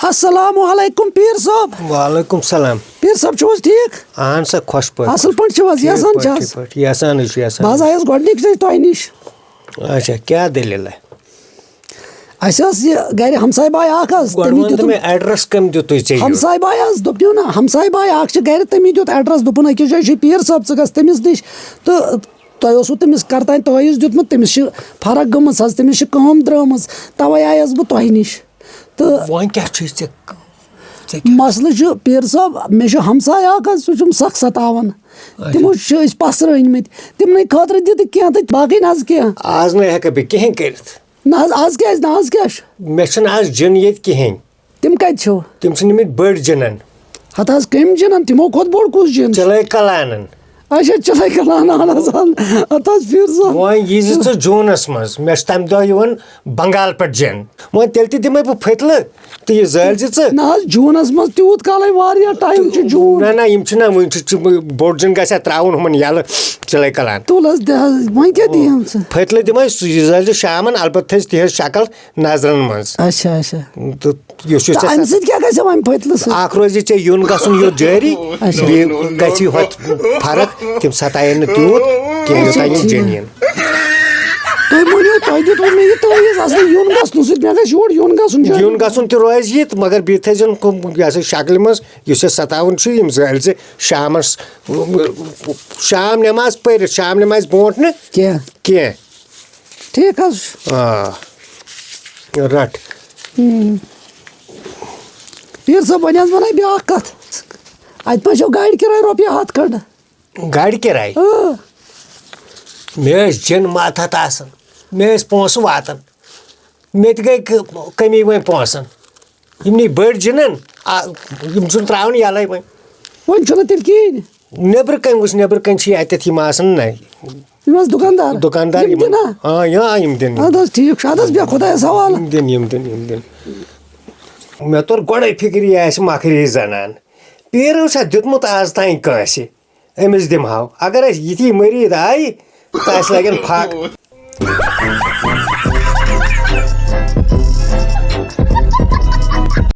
السلام علیکم پیر صٲب. وعلیکم السلام. پیر صٲب چھِو حظ ٹھیٖک؟ اہن سا خۄش پٲٹھۍ. اَصٕل پٲٹھۍ چھِو حظ یَژھان چھِ حظ؟ یَژھان حظ چھُ یَژھان. بہٕ حظ آیَس گۄڈٕنِکۍ لَٹہِ تۄہہِ نِش. اچھا کیٛاہ دٔلیٖلہ؟ اَسہِ ٲس یہِ گرِ ہمساے باے اکھ حظ. گۄڈٕ وَن مےٚ ایڈرَس کٔمۍ دیُتُے ژےٚ؟ ہمساے باے حظ دوٚپیو نہ ہمساے باے اکھ چھِ گرِ تٔمی دیُت ایڈرَس دوٚپُن أکِس جایہِ چھُ پیٖر صٲب ژٕ گژھ تٔمِس نِش تہٕ تۄہہِ اوسوُ تٔمِس کَرتانۍ تٲویٖز دیُتمُت تٔمِس چھِ فرق گٔمٕژ حظ تٔمِس چھِ کٲم درٛٲمٕژ تَوَے آیَس بہٕ تۄہہِ نِش. تہٕ وۄنۍ کیٛاہ چھُے ژےٚ؟ مسلہٕ چھُ پیٖر صٲب مےٚ چھُ ہمساے اکھ حظ سُہ چھُم سخ سَتاوان. تِمو چھِ أسۍ پَسرٲنۍمٕتۍ تِمنٕے خٲطرٕ دِتہٕ کینٛہہ تہٕ باقٕے نہ حظ کینٛہہ. آز نہٕ ہٮ۪کہٕ بہٕ کِہیٖنۍ کٔرِتھ. نہ حظ آز کیٛازِ نہ آز کیٛاہ چھُ؟ مےٚ چھِنہٕ آز جِن ییٚتہِ کِہیٖنۍ. تِم کَتہِ چھِو؟ تِم چھِ نِمٕتۍ بٔڑۍ جِنن. ہتہٕ حظ کٔمۍ جِنن تِمو کھۄتہٕ بوٚڑ کُس جِن؟ چِلَے کلانن. اچھا چِلَے کلان اہن حظ ہتہٕ حظ پیٖر صٲب. وۄنۍ یی زِ ژٕ جوٗنَس منٛز مےٚ چھُ تَمہِ دۄہ یِوان بنگال پٮ۪ٹھ جِن. وۄنۍ تیٚلہِ تہِ دِمَے بہٕ پھٔتلہٕ تہٕ یہِ زٲلۍ زِ ژٕ. نہ حظ جوٗنَس منٛز تیوٗت کالے واریاہ ٹایم چھُ جوٗن. نہ یِم چھِنہ وٕنۍ چھُ بوٚڑ جِن گژھِ ہا ترٛاوُن ہُمَن یَلہٕ چِلَے کلان. تُل حظ دِ حظ وۄنۍ کیٛاہ دِیِم ژٕ؟ پھٔتلہٕ دِمَے سُہ یہِ زٲلۍ زِ شامَن البتہٕ تھٲیزِ تِہٕنٛز شکل نظرَن منٛز. اچھا اچھا. تہٕ یُس یُس اَمہِ سۭتۍ کیٛاہ گژھِ وۄنۍ پھٔتلہٕ سۭتۍ؟ اکھ روزِ ژےٚ یُن گژھُن یوٚت جٲری بیٚیہِ گژھِ ہوٚتہِ فرق تِم سَتاین نہٕ تیوٗت کینٛہہ یوٗتاہ یِم جِن یِن. تُہۍ ؤنِو تۄہہِ دیُتوُ مےٚ یہِ تٲویٖز اَصلی یُن گژھنہٕ سۭتۍ مےٚ گژھِ یور یُن گژھُن. یُن گژھُن تہِ روزِ یہِ تہٕ مگر بیٚیہِ تھٲیزٮ۪ن یہِ ہسا شکلہِ منٛز یُس اَسہِ سَتاوُن چھُ یِم زٲلۍ زِ شامَس شام نٮ۪ماز پٔرِتھ شام نٮ۪مازِ برونٛٹھ نہٕ کینٛہہ. ٹھیٖک حظ چھُ. آ رَٹ. پیٖر صٲب وۄنۍ حظ وَنَے بیٛاکھ کَتھ اَتہِ ما چھو گاڑِ کِراے رۄپیہِ ہَتھ کھٔنٛڈ؟ گاڑِ کِراے؟ مےٚ ٲسۍ جِن ماتحت آسان مےٚ ٲسۍ پونٛسہٕ واتان مےٚ تہِ گٔے کٔمی وۄنۍ پونٛسَن. یِم نی بٔڑۍ جِنَن یِم چھُنہٕ ترٛاوُن یَلَے وۄنۍ. وۄنۍ چھُنہٕ تیٚلہِ کِہیٖنۍ. نیٚبرٕ کَنۍ وٕچھ نیٚبرٕ کَنۍ چھِ اَتٮ۪تھ یِم آسان نہ یِم حظ دُکاندار یِم دِن. اَدٕ حظ ٹھیٖک چھُ اَدٕ حظ بیٚہہ خۄدایَس حوالہٕ. یِم دِن. مےٚ توٚر گۄڈَے فِکرِ یہِ آسہِ مۄکھری زَنان. پیٖرو چھا دیُتمُت آز تانۍ کٲنٛسہِ أمِس دِمہو اگر اَسہِ یِتھی مٔریٖد آیہِ تہٕ اَسہِ لَگن پھَکھ.